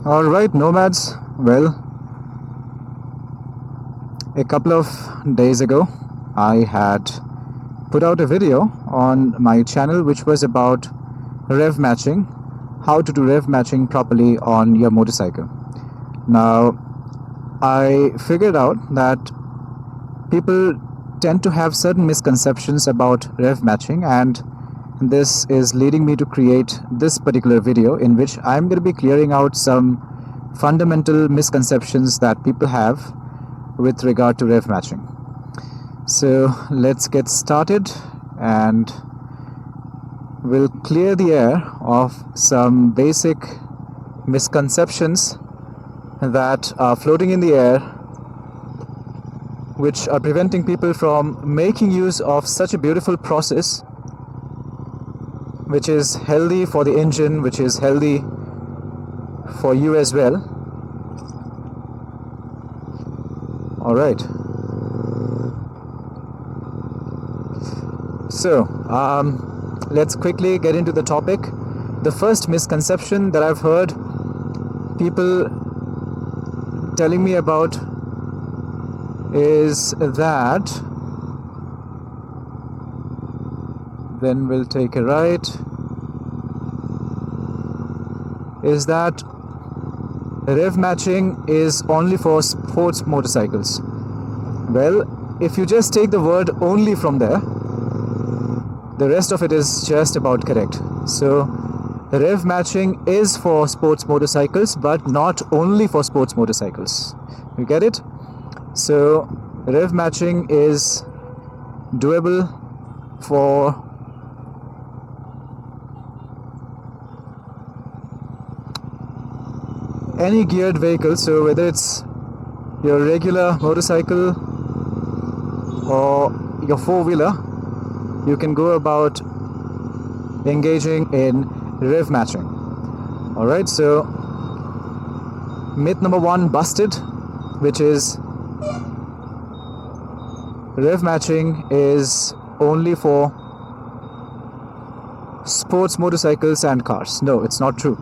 Alright, Nomads. Well, a couple of days ago, I had put out a video on my channel which was about rev matching, how to do rev matching properly on your motorcycle. Now, I figured out that people tend to have certain misconceptions about rev matching, and this is leading me to create this particular video in which I'm going to be clearing out some fundamental misconceptions that people have with regard to rev matching. So let's get started and we'll clear the air of some basic misconceptions that are floating in the air, which are preventing people from making use of such a beautiful process which is healthy for the engine, which is healthy for you as well. Alright. So, let's quickly get into the topic. The first misconception that I've heard people telling me about is that, then we'll take a right, is that rev matching is only for sports motorcycles. Well, if you just take the word only from there, the rest of it is just about correct. So rev matching is for sports motorcycles, but not only for sports motorcycles. You get it? So rev matching is doable for any geared vehicle. So whether it's your regular motorcycle or your four-wheeler, you can go about engaging in rev matching. Alright, so myth number one busted, which is rev matching is only for sports motorcycles and cars. No, it's not true.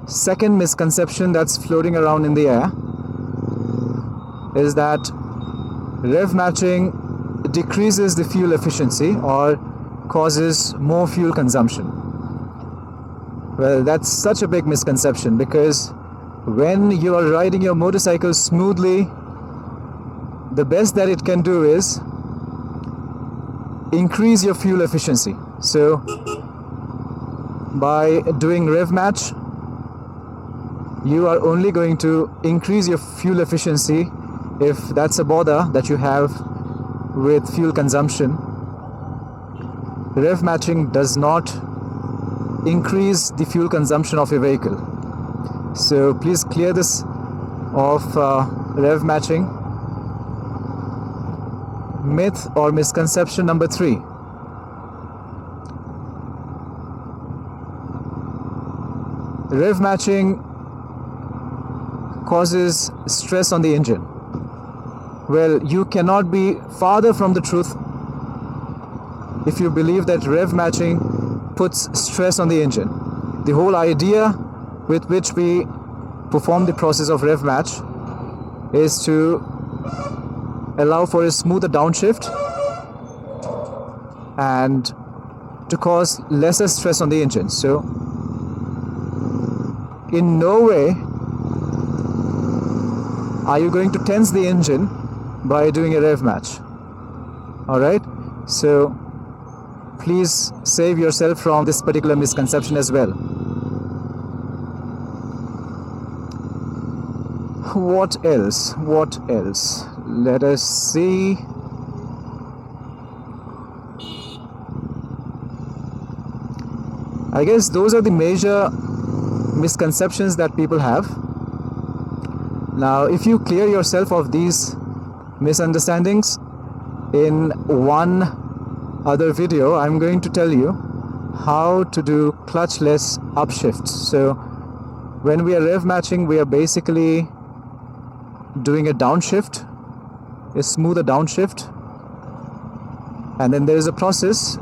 Second misconception that's floating around in the air is that rev matching decreases the fuel efficiency or causes more fuel consumption. Well, that's such a big misconception, because when you are riding your motorcycle smoothly, the best that it can do is increase your fuel efficiency. So by doing rev match, you are only going to increase your fuel efficiency if that's a bother that you have with fuel consumption. Rev matching does not increase the fuel consumption of your vehicle. So please clear this of rev matching. Myth or misconception number three. Rev matching causes stress on the engine. Well, you cannot be farther from the truth if you believe that rev matching puts stress on the engine. The whole idea with which we perform the process of rev match is to allow for a smoother downshift and to cause lesser stress on the engine. So in no way are you going to tense the engine by doing a rev match. Alright, so please save yourself from this particular misconception as well. What else? Let us see. I guess those are the major misconceptions that people have. Now, if you clear yourself of these misunderstandings, in one other video I'm going to tell you how to do clutchless upshifts. So when we are rev matching, we are basically doing a downshift, a smoother downshift, and then there is a process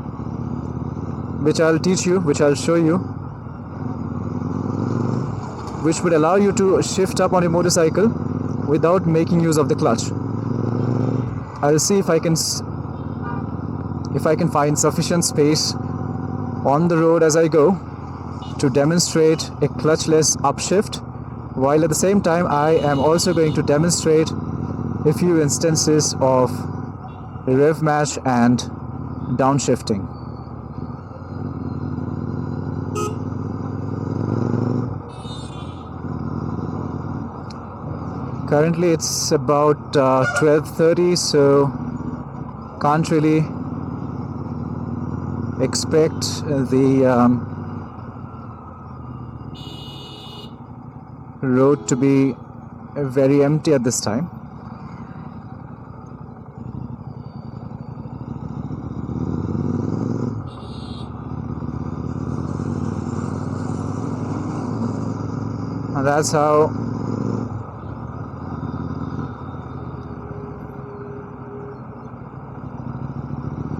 which I'll teach you, which I'll show you, which would allow you to shift up on your motorcycle without making use of the clutch. I'll see if I can find sufficient space on the road as I go to demonstrate a clutchless upshift, while at the same time I am also going to demonstrate a few instances of rev match and downshifting. Currently it's about 12:30, so can't really expect the road to be very empty at this time. And that's how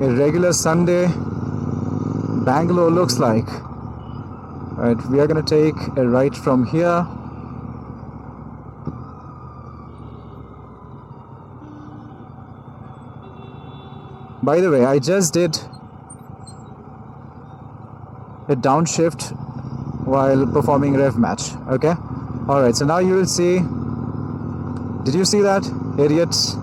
a regular Sunday Bangalore looks like. Alright, we are going to take a right from here. By the way, I just did a downshift while performing rev match. Okay? Alright, so now you will see. Did you see that? Idiots.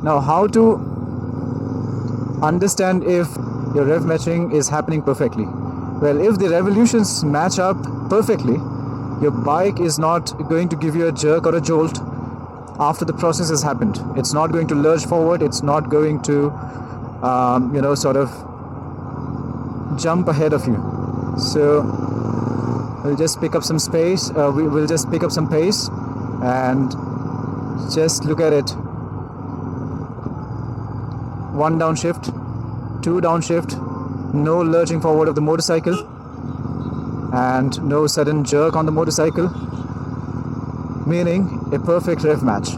Now, how to understand if your rev matching is happening perfectly? Well, if the revolutions match up perfectly, your bike is not going to give you a jerk or a jolt after the process has happened. It's not going to lurch forward. It's not going to, sort of jump ahead of you. So we'll just pick up some space. We'll just pick up some pace and just look at it. 1 downshift, 2 downshift, no lurching forward of the motorcycle, and no sudden jerk on the motorcycle, meaning a perfect rev match.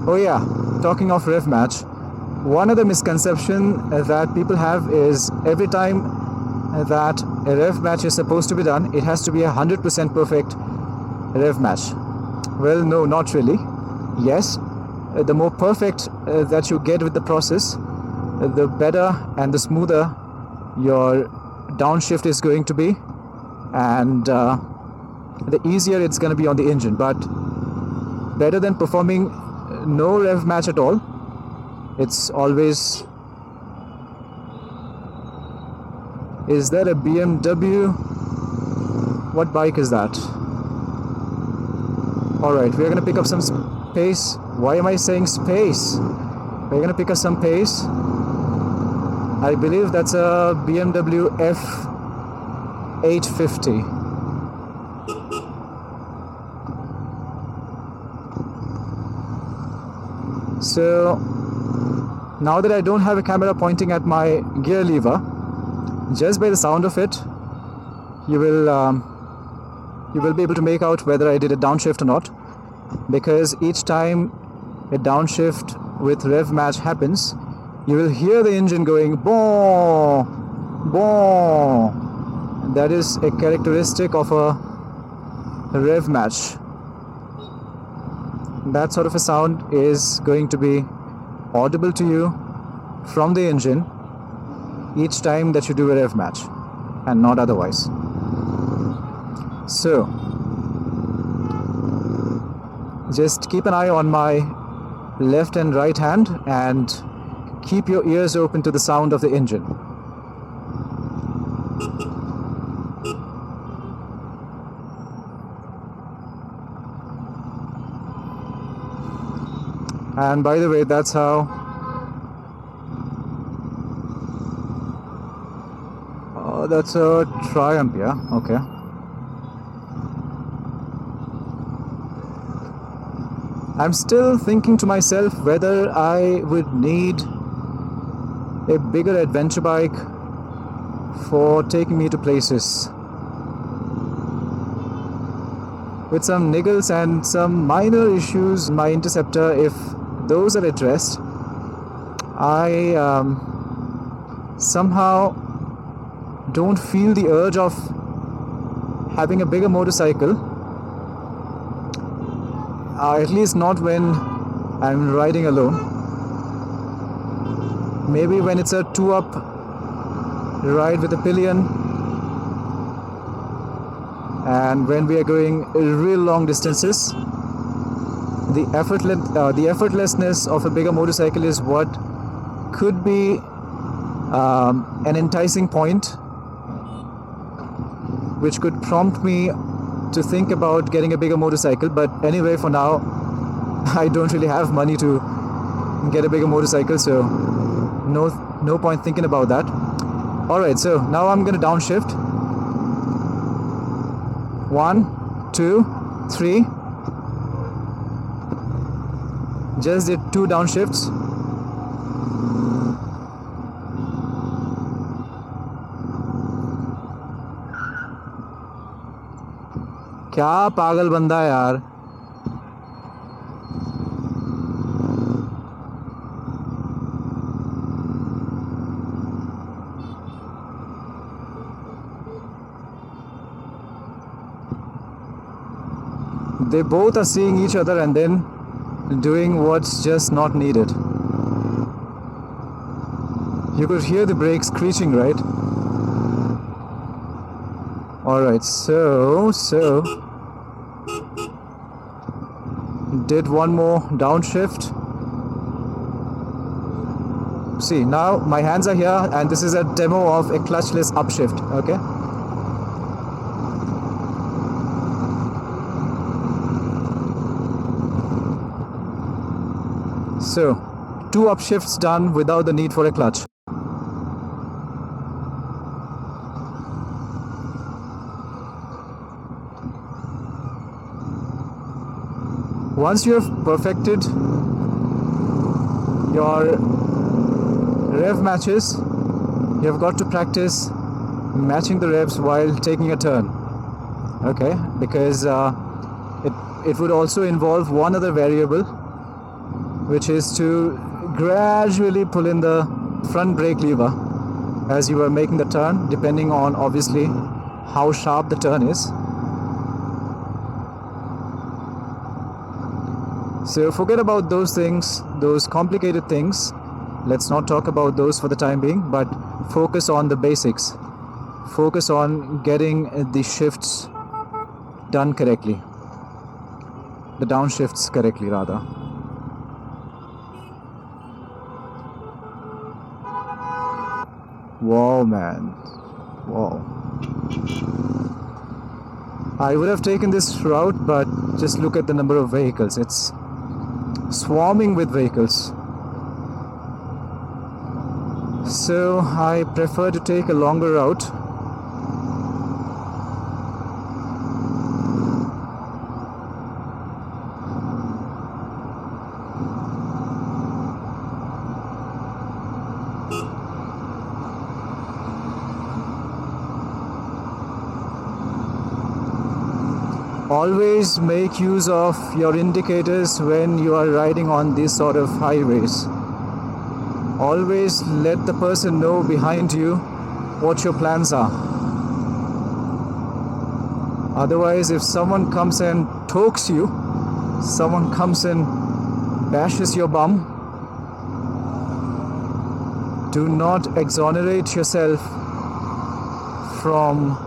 Oh yeah, talking of rev match, one other misconception that people have is every time that a rev match is supposed to be done, it has to be 100% perfect rev match. Well, no, not really. Yes, the more perfect that you get with the process, the better and the smoother your downshift is going to be, and the easier it's going to be on the engine. But better than performing no rev match at all. It's always... Is that a BMW? What bike is that? Alright, we're going to pick up some pace. Why am I saying space? We're going to pick up some pace. I believe that's a BMW F850. So now that I don't have a camera pointing at my gear lever, just by the sound of it, you will be able to make out whether I did a downshift or not, because each time a downshift with rev match happens, you will hear the engine going boom, boom. That is a characteristic of a rev match. That sort of a sound is going to be audible to you from the engine each time that you do a rev match, and not otherwise. So just keep an eye on my left and right hand and keep your ears open to the sound of the engine. And by the way, that's how that's a Triumph, yeah, okay. I'm still thinking to myself whether I would need a bigger adventure bike for taking me to places. with some niggles and some minor issues in my interceptor. If those are addressed, I somehow don't feel the urge of having a bigger motorcycle, at least not when I'm riding alone. Maybe when it's a 2-up ride with a pillion, and when we are going real long distances, the effortlessness of a bigger motorcycle is what could be an enticing point, which could prompt me to think about getting a bigger motorcycle. But anyway, for now, I don't really have money to get a bigger motorcycle, so no point thinking about that. Alright, so now I'm gonna downshift. 1, 2, 3. Just did 2 downshifts. क्या पागल बंदा है यार. They both are seeing each other and then doing what's just not needed. You could hear the brakes screeching, right? Alright, so did one more downshift. See, now my hands are here and this is a demo of a clutchless upshift, okay? So, 2 upshifts done without the need for a clutch. Once you have perfected your rev matches, you have got to practice matching the revs while taking a turn. Okay, because it would also involve one other variable, which is to gradually pull in the front brake lever as you are making the turn, depending on obviously how sharp the turn is. So forget about those things, those complicated things. Let's not talk about those for the time being, but focus on the basics. Focus on getting the shifts done correctly. The downshifts correctly, rather. Wow, man. Wow. I would have taken this route, but just look at the number of vehicles. It's swarming with vehicles. So I prefer to take a longer route. Always make use of your indicators when you are riding on these sort of highways. Always let the person know behind you what your plans are. Otherwise, if someone comes and tokes you, someone comes and bashes your bum, do not exonerate yourself from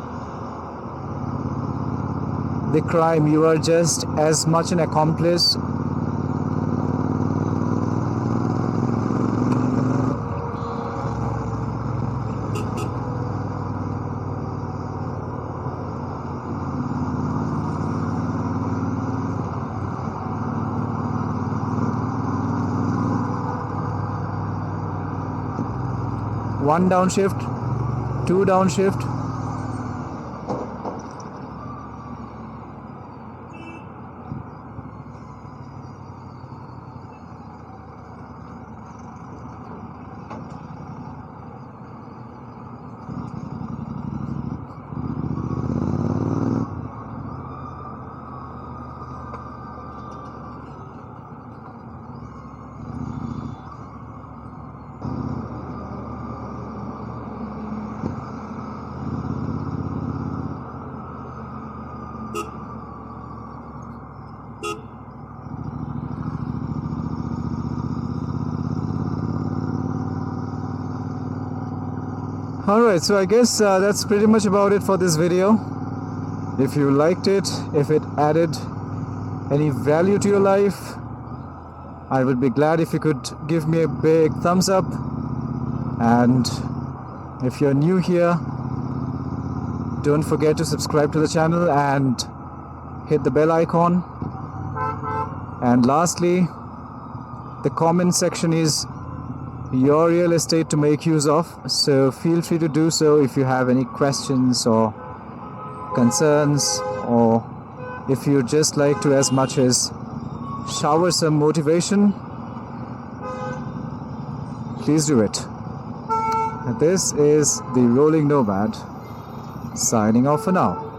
the crime. You are just as much an accomplice one downshift, 2 downshift. Alright, so I guess that's pretty much about it for this video. If you liked it, if it added any value to your life, I would be glad if you could give me a big thumbs up. And if you're new here, don't forget to subscribe to the channel and hit the bell icon. And lastly, the comment section is your real estate to make use of, so feel free to do so if you have any questions or concerns, or if you just like to as much as shower some motivation, please do it. This is the Rolling Nomad signing off for now.